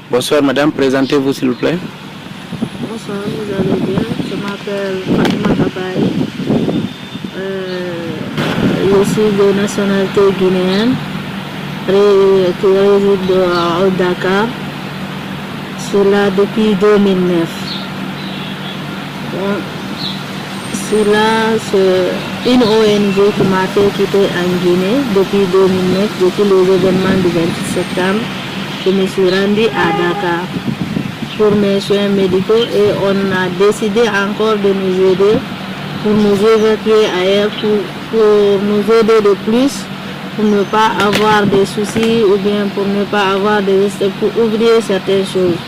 Bonsoir madame, présentez-vous s'il vous plaît. Bonsoir, vous allez bien. Je m'appelle Fatima Kabaye. Je suis de nationalité guinéenne qui réside au Dakar. Je suis là depuis 2009. Bon, c'est une ONG qui m'a fait quitter en Guinée depuis 2009, depuis les événements du 28 septembre. Je me suis rendue à Dakar pour mes soins médicaux et on a décidé encore de nous aider pour nous évacuer ailleurs, pour nous aider de plus, pour ne pas avoir des soucis ou bien pour ne pas avoir des risques, pour oublier certaines choses.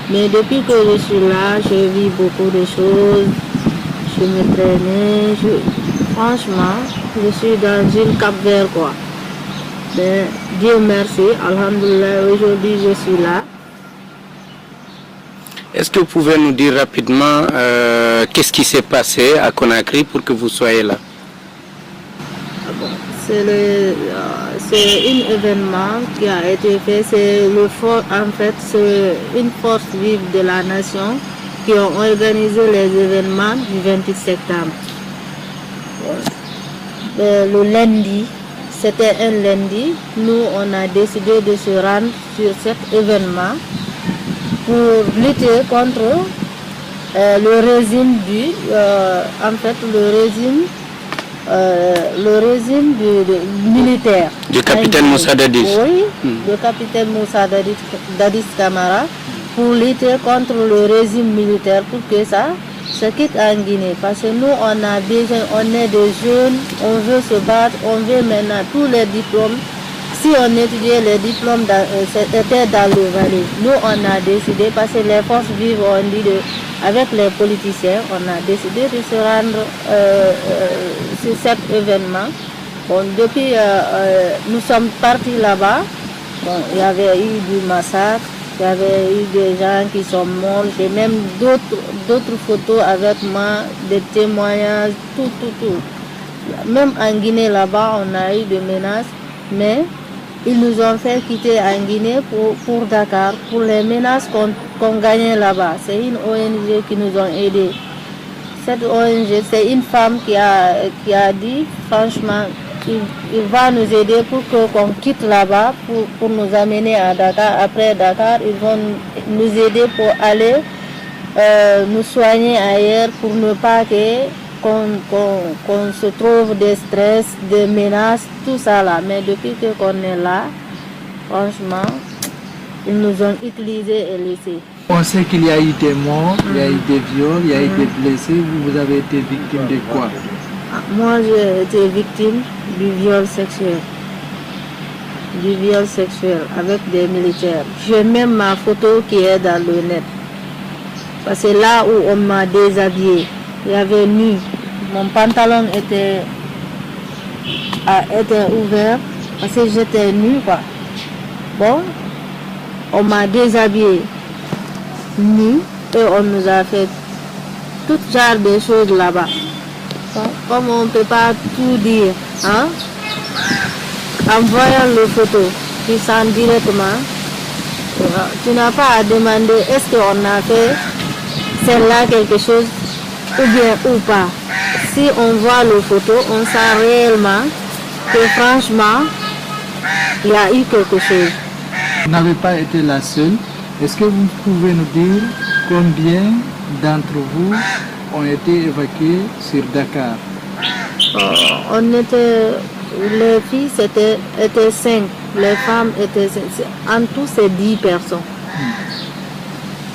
Mais depuis que je suis là, je vis beaucoup de choses, je me traîne, franchement, je suis dans une Cap-Vert quoi. Mais Dieu merci, alhamdoulilah, aujourd'hui je suis là. Est-ce que vous pouvez nous dire rapidement qu'est-ce qui s'est passé à Conakry pour que vous soyez là? C'est un événement qui a été fait, en fait c'est une force vive de la nation qui ont organisé les événements du 28 septembre. Le lundi, c'était un lundi, nous on a décidé de se rendre sur cet événement pour lutter contre le régime militaire. Du capitaine Moussa Dadis. Oui, le capitaine Moussa Dadis Camara, pour lutter contre le régime militaire pour que ça se quitte en Guinée. Parce que nous, on a besoin, on est des jeunes, on veut se battre, on veut maintenant tous les diplômes. Si on étudiait les diplômes, c'était dans le Valais. Nous, on a décidé, parce que les forces vives ont dit, avec les politiciens, on a décidé de se rendre sur cet événement. Bon, depuis, nous sommes partis là-bas. Bon, il y avait eu du massacre, il y avait eu des gens qui sont morts. J'ai même d'autres photos avec moi, des témoignages, tout. Même en Guinée, là-bas, on a eu des menaces, mais ils nous ont fait quitter en Guinée pour Dakar, pour les menaces qu'on gagnait là-bas. C'est une ONG qui nous a aidés. Cette ONG, c'est une femme qui a dit, franchement, il va nous aider pour qu'on quitte là-bas, pour nous amener à Dakar. Après Dakar, ils vont nous aider pour aller nous soigner ailleurs, pour ne pas qu'on se trouve des stress, des menaces, tout ça là. Mais depuis qu'on est là, franchement, ils nous ont utilisés et laissés. On sait qu'il y a eu des morts, il y a eu des viols, il y a eu des blessés. Vous avez été victime de quoi? Moi, j'ai été victime du viol sexuel. Du viol sexuel avec des militaires. J'ai même ma photo qui est dans le net. Parce que là où on m'a déshabillé, il y avait nu. Mon pantalon était ouvert parce que j'étais nue quoi. Bon, on m'a déshabillé nu et on nous a fait tout genre de choses là-bas. Bon, comme on ne peut pas tout dire, hein, en voyant les photos, tu sens directement, tu n'as pas à demander est-ce qu'on a fait celle-là quelque chose ou bien ou pas. Si on voit les photos, on sent réellement que franchement, il y a eu quelque chose. Vous n'avez pas été la seule. Est-ce que vous pouvez nous dire combien d'entre vous ont été évacués sur Dakar? Les filles étaient 5, les femmes étaient 5. En tout, c'est 10 personnes.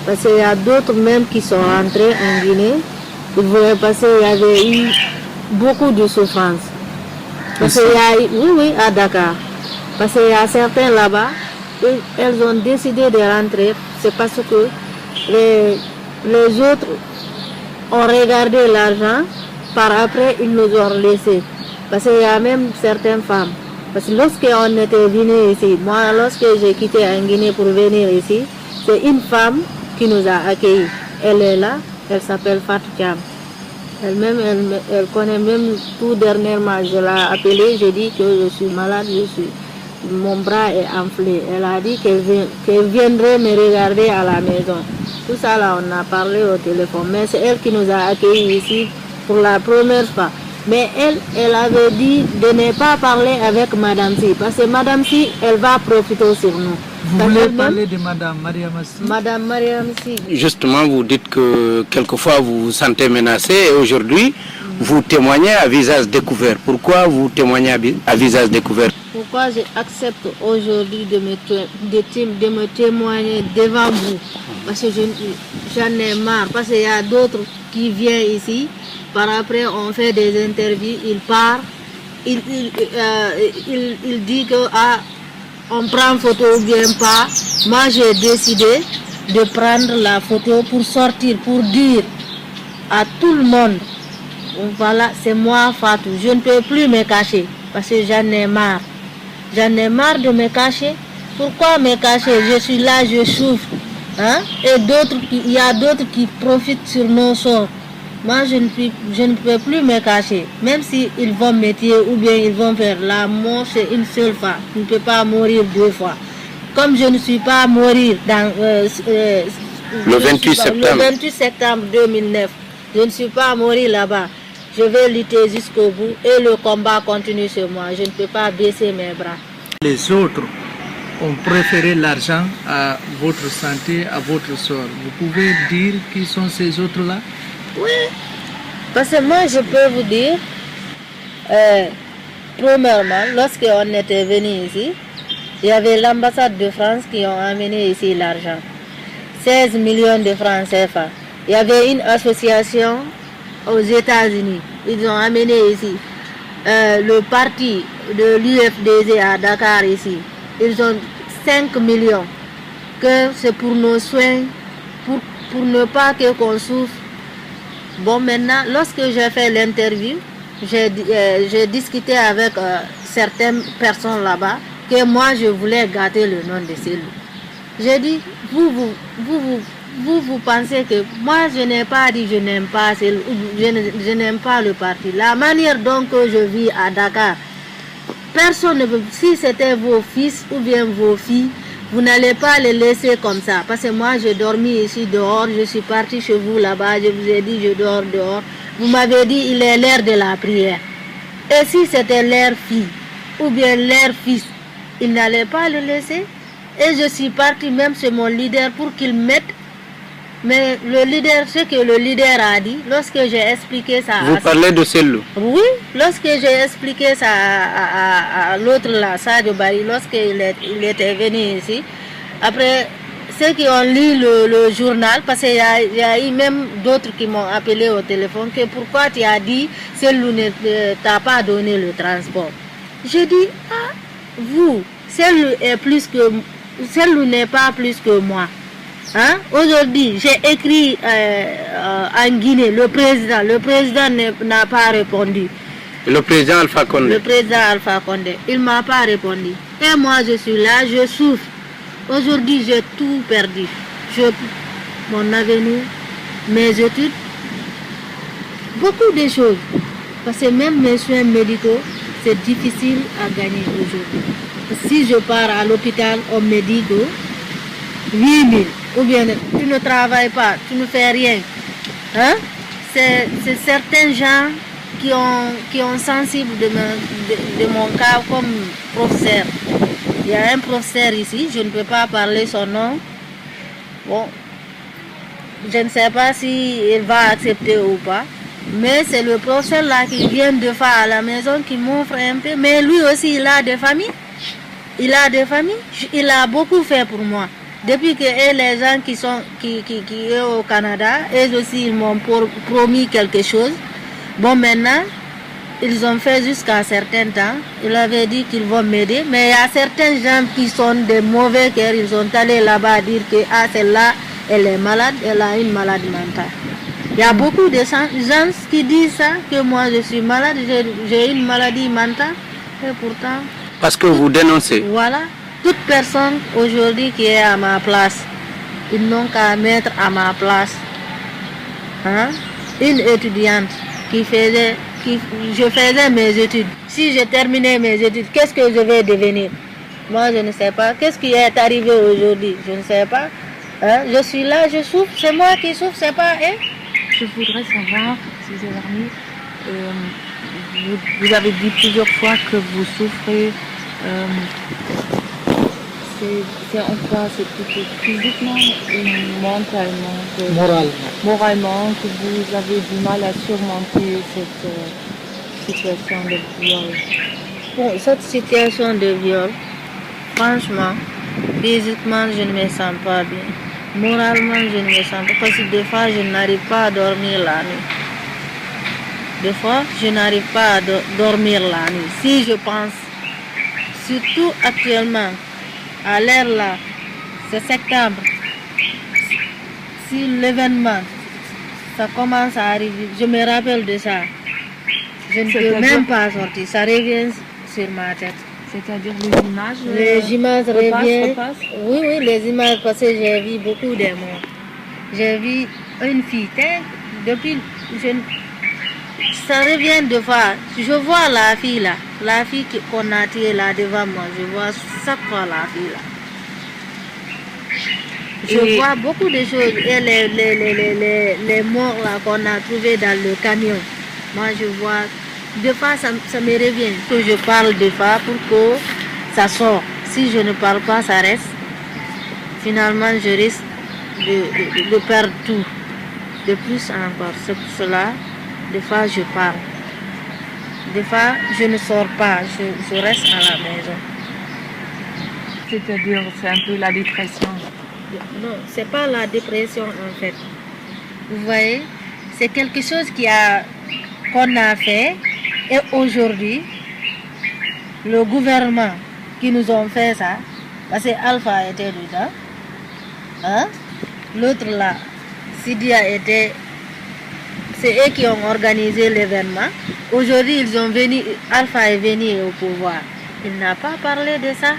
Parce qu'il y a d'autres même qui sont rentrés en Guinée. Parce qu'il y avait eu beaucoup de souffrance. Parce qu'il y a eu, oui, à Dakar. Parce qu'il y a certains là-bas, elles ont décidé de rentrer. C'est parce que les autres ont regardé l'argent, par après ils nous ont laissés. Parce qu'il y a même certaines femmes. Parce que lorsqu'on était venu ici, moi lorsque j'ai quitté en Guinée pour venir ici, c'est une femme qui nous a accueillis. Elle est là, elle s'appelle Fatou Thiam. Elle connaît même tout dernièrement, je l'ai appelée, j'ai dit que je suis malade, mon bras est enflé. Elle a dit qu'elle viendrait me regarder à la maison. Tout ça là, on a parlé au téléphone. Mais c'est elle qui nous a accueillis ici pour la première fois. Mais elle avait dit de ne pas parler avec Madame Si. Parce que Madame Si, elle va profiter sur nous. Vous voulez parler de Madame Mariam Si? Madame Mariam Si. Justement, vous dites que quelquefois vous vous sentez menacé et aujourd'hui, vous témoignez à visage découvert. Pourquoi vous témoignez à visage découvert? Pourquoi j'accepte aujourd'hui de me témoigner devant vous? Parce que j'en ai marre. Parce qu'il y a d'autres qui viennent ici. Par après, on fait des interviews. Il part. Il dit que on prend photo ou bien pas. Moi, j'ai décidé de prendre la photo pour sortir, pour dire à tout le monde, voilà, c'est moi Fatou. Je ne peux plus me cacher parce que j'en ai marre. J'en ai marre de me cacher. Pourquoi me cacher? Je suis là, je souffre. Hein? Et il y a d'autres qui profitent sur nos sorts. Moi, je ne peux plus me cacher. Même s'ils vont me tuer ou bien ils vont faire la mort, c'est une seule fois. Tu ne peux pas mourir deux fois. Comme je ne suis pas mourir dans le 28 septembre. Le 28 septembre 2009. Je ne suis pas mourir là-bas. Je vais lutter jusqu'au bout et le combat continue sur moi. Je ne peux pas baisser mes bras. Les autres ont préféré l'argent à votre santé, à votre sort. Vous pouvez dire qui sont ces autres-là? Oui, parce que moi je peux vous dire, premièrement, lorsqu'on était venu ici, il y avait l'ambassade de France qui ont amené ici l'argent. 16 millions de francs CFA. Il y avait une association aux États-Unis. Ils ont amené ici le parti de l'UFDG à Dakar ici. Ils ont 5 millions. Que c'est pour nos soins, pour ne pas qu'on souffre. Bon, maintenant, lorsque j'ai fait l'interview, j'ai discuté avec certaines personnes là-bas que moi, je voulais gâter le nom de celui. J'ai dit, vous pensez que moi, je n'ai pas dit je n'aime pas je n'aime pas le parti. La manière dont je vis à Dakar, personne ne peut, si c'était vos fils ou bien vos filles, vous n'allez pas les laisser comme ça. Parce que moi, j'ai dormi ici dehors, je suis parti chez vous là-bas, je vous ai dit je dors dehors. Vous m'avez dit il est l'heure de la prière. Et si c'était leur fille ou bien leur fils, ils n'allaient pas le laisser. Et je suis parti même chez mon leader pour qu'il mette. Mais le leader, ce que le leader a dit, lorsque j'ai expliqué ça... Vous parlez de Cellou? Oui, lorsque j'ai expliqué ça à l'autre là, Sadio Bari, lorsqu'il était venu ici, après, ceux qui ont lu le journal, parce qu'il y a eu même d'autres qui m'ont appelé au téléphone, que pourquoi tu as dit, Cellou ne t'a pas donné le transport. J'ai dit, vous, Cellou n'est pas plus que moi. Hein? Aujourd'hui, j'ai écrit en Guinée, le président n'a pas répondu. Le président Alpha Condé? Le président Alpha Condé, il ne m'a pas répondu. Et moi, je suis là, je souffre. Aujourd'hui, j'ai tout perdu. Mon avenir, mes études, beaucoup de choses. Parce que même mes soins médicaux, c'est difficile à gagner aujourd'hui. Si je pars à l'hôpital, on me dit que 8 000. Ou bien tu ne travailles pas, tu ne fais rien. Hein? C'est certains gens qui ont sensible de mon cas comme professeur. Il y a un professeur ici, je ne peux pas parler son nom. Bon, je ne sais pas s'il va accepter ou pas. Mais c'est le professeur là qui vient de faire à la maison qui m'offre un peu. Mais lui aussi, il a des familles. Il a beaucoup fait pour moi. Depuis que les gens qui sont au Canada, eux aussi ils m'ont promis quelque chose. Bon, maintenant, ils ont fait jusqu'à un certain temps. Ils avaient dit qu'ils vont m'aider. Mais il y a certains gens qui sont des mauvais cœurs. Ils sont allés là-bas dire que celle-là, elle est malade, elle a une maladie mentale. Il y a beaucoup de gens qui disent ça, que moi je suis malade, j'ai une maladie mentale. Et pourtant... Parce que vous dénoncez. Voilà. Toute personne aujourd'hui qui est à ma place, ils n'ont qu'à mettre à ma place. Hein? Une étudiante je faisais mes études. Si j'ai terminé mes études, qu'est-ce que je vais devenir? Moi, je ne sais pas. Qu'est-ce qui est arrivé aujourd'hui? Je ne sais pas. Hein? Je suis là, je souffre. C'est moi qui souffre, c'est pas eux. Je voudrais savoir, si vous avez dit plusieurs fois que vous souffrez. C'est en quoi? C'est plutôt physiquement ou mentalement? Moralement, que vous avez du mal à surmonter cette situation de viol. Bon, cette situation de viol, franchement, physiquement, je ne me sens pas bien. Moralement, je ne me sens pas. Parce que des fois, je n'arrive pas à dormir la nuit. Des fois, je n'arrive pas à dormir la nuit. Si je pense, surtout actuellement, à l'heure là, c'est septembre. Si l'événement, ça commence à arriver, je me rappelle de ça. Je ne peux même pas sortir. Ça revient sur ma tête. C'est-à-dire les images? Les images reviennent. Repassent. Oui, les images, parce que j'ai vu beaucoup de morts. J'ai vu une fille. Depuis, ça revient de fois. Je vois la fille là. La fille qu'on a tuée là devant moi. Je vois chaque fois la fille là. Je vois beaucoup de choses. Et les morts là qu'on a trouvés dans le camion. Moi, je vois. Des fois, ça me revient que je parle des fois pour que ça sort. Si je ne parle pas, ça reste. Finalement, je risque de perdre tout. De plus encore, c'est pour cela, des fois, je parle. Des fois, je ne sors pas, je reste à la maison. C'est-à-dire, c'est un peu la dépression. Non, c'est pas la dépression en fait. Vous voyez, c'est quelque chose qu'on a fait. Et aujourd'hui, le gouvernement qui nous ont fait ça, parce que Alpha était dedans, hein? L'autre là, Sidia était, c'est eux qui ont organisé l'événement. Aujourd'hui, Alpha est venu au pouvoir. Il n'a pas parlé de ça.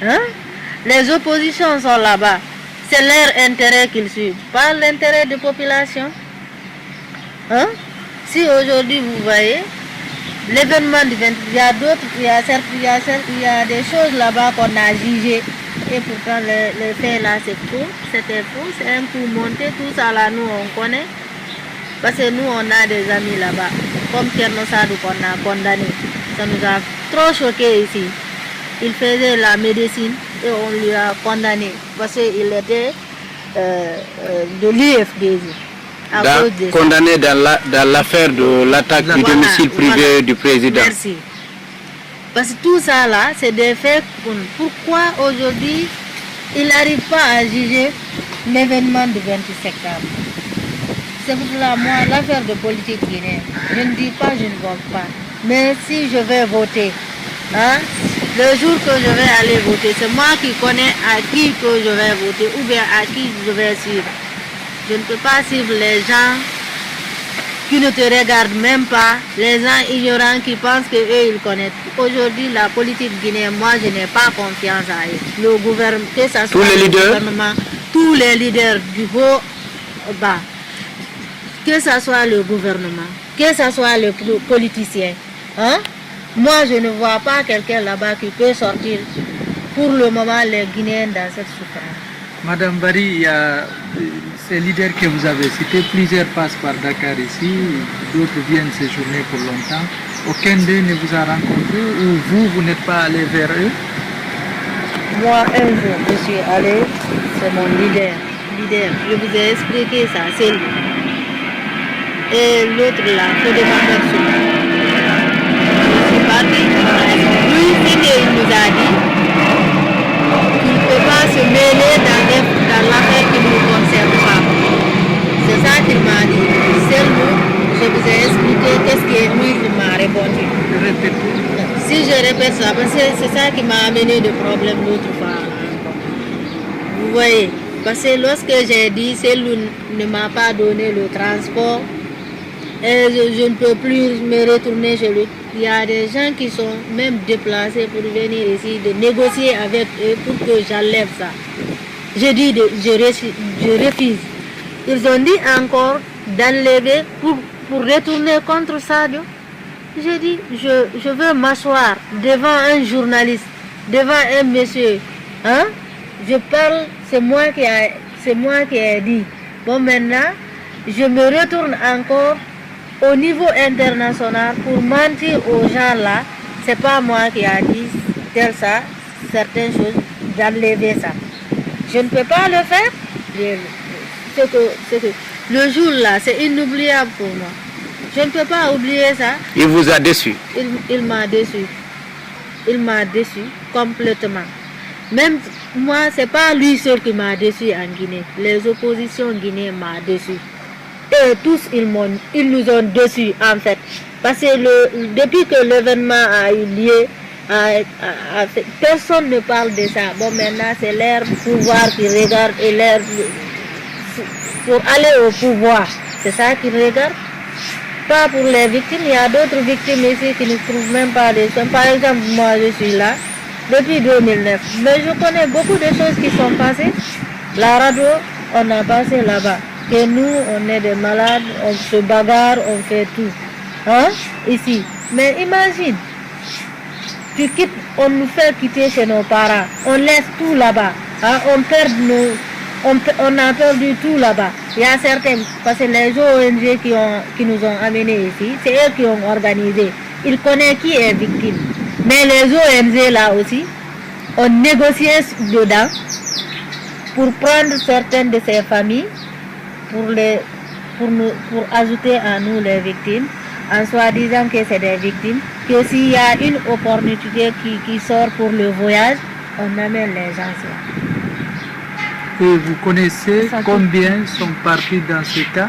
Hein? Les oppositions sont là-bas. C'est leur intérêt qu'ils suivent, pas l'intérêt de la population. Hein? Si aujourd'hui, vous voyez, l'événement du 20, il y a d'autres, il y a des choses là-bas qu'on a jugées. Et pourtant, le fait là, c'est faux. C'était faux, c'est un coup monté. Tout ça là, nous, on connaît. Parce que nous, on a des amis là-bas. Comme Kerno Sadou qu'on a condamné. Ça nous a trop choqué ici. Il faisait la médecine et on lui a condamné. Parce qu'il était de l'UFDJ. Condamné dans l'affaire de l'attaque du domicile privé du président. Merci. Parce que tout ça là, c'est des faits. Pourquoi aujourd'hui, il n'arrive pas à juger l'événement du 28 septembre? C'est pour cela, moi, l'affaire de politique guinéenne, je ne dis pas, je ne vote pas. Mais si je vais voter, hein, le jour que je vais aller voter, c'est moi qui connais à qui que je vais voter ou bien à qui je vais suivre. Je ne peux pas suivre les gens qui ne te regardent même pas, les gens ignorants qui pensent qu'eux, ils connaissent. Aujourd'hui, la politique guinéenne, moi, je n'ai pas confiance à eux. Le gouvernement, que ce soit le gouvernement, tous les leaders du haut au bas, que ce soit le gouvernement, que ce soit le politicien. Hein? Moi, je ne vois pas quelqu'un là-bas qui peut sortir pour le moment les Guinéens dans cette souffrance. Madame Barry, il y a ces leaders que vous avez cités, plusieurs passent par Dakar ici, d'autres viennent séjourner pour longtemps. Aucun d'eux ne vous a rencontré ou vous n'êtes pas allé vers eux? Moi, un jour, je suis allé, c'est mon leader. Je vous ai expliqué ça, c'est lui. Et l'autre là, faut demander sur moi. Je suis parti, lui, ce qu'il nous a dit, qu'il ne peut pas se mêler dans l'affaire qui ne nous concerne pas. C'est ça qu'il m'a dit. Seulement, je vous ai expliqué qu'est-ce que lui m'a répondu. Si je répète ça, parce que c'est ça qui m'a amené de problème l'autre fois. Vous voyez, parce que lorsque j'ai dit, celui ne m'a pas donné le transport, et je ne peux plus me retourner chez lui. Il y a des gens qui sont même déplacés pour venir ici, de négocier avec eux pour que j'enlève ça. Je dis, je refuse. Ils ont dit encore d'enlever pour retourner contre Sadio. J'ai dit, je veux m'asseoir devant un journaliste devant un monsieur. Hein? Je parle, c'est moi qui ai dit. Bon, maintenant, je me retourne encore au niveau international pour mentir aux gens là. C'est pas moi qui a dit tel ça, certaines choses, d'enlever ça. Je ne peux pas le faire. C'est que le jour là, c'est inoubliable pour moi. Je ne peux pas oublier ça. Il vous a déçu? Il m'a déçu. Il m'a déçu complètement. Même moi, c'est pas lui seul qui m'a déçu en Guinée. Les oppositions guinéennes m'ont déçu. Et tous, ils nous ont déçus en fait. Parce que depuis que l'événement a eu lieu, personne ne parle de ça. Bon, maintenant, c'est leur pouvoir qui regarde et leur pour aller au pouvoir. C'est ça qu'ils regardent. Pas pour les victimes. Il y a d'autres victimes ici qui ne trouvent même pas de soins. Par exemple, moi, je suis là depuis 2009. Mais je connais beaucoup de choses qui sont passées. La radio, on a passé là-bas. Que nous, on est des malades, on se bagarre, on fait tout. Hein? Ici. Mais imagine, on nous fait quitter chez nos parents. On laisse tout là-bas. Hein? On a perdu tout là-bas. Il y a certains, parce que les ONG qui nous ont amenés ici, c'est eux qui ont organisé. Ils connaissent qui est victime. Mais les ONG là aussi, ont négocié dedans pour prendre certaines de ces familles, pour ajouter à nous les victimes, en soi-disant que c'est des victimes, que s'il y a une opportunité qui sort pour le voyage, on amène les gens là. Et vous connaissez combien sont partis dans ce cas?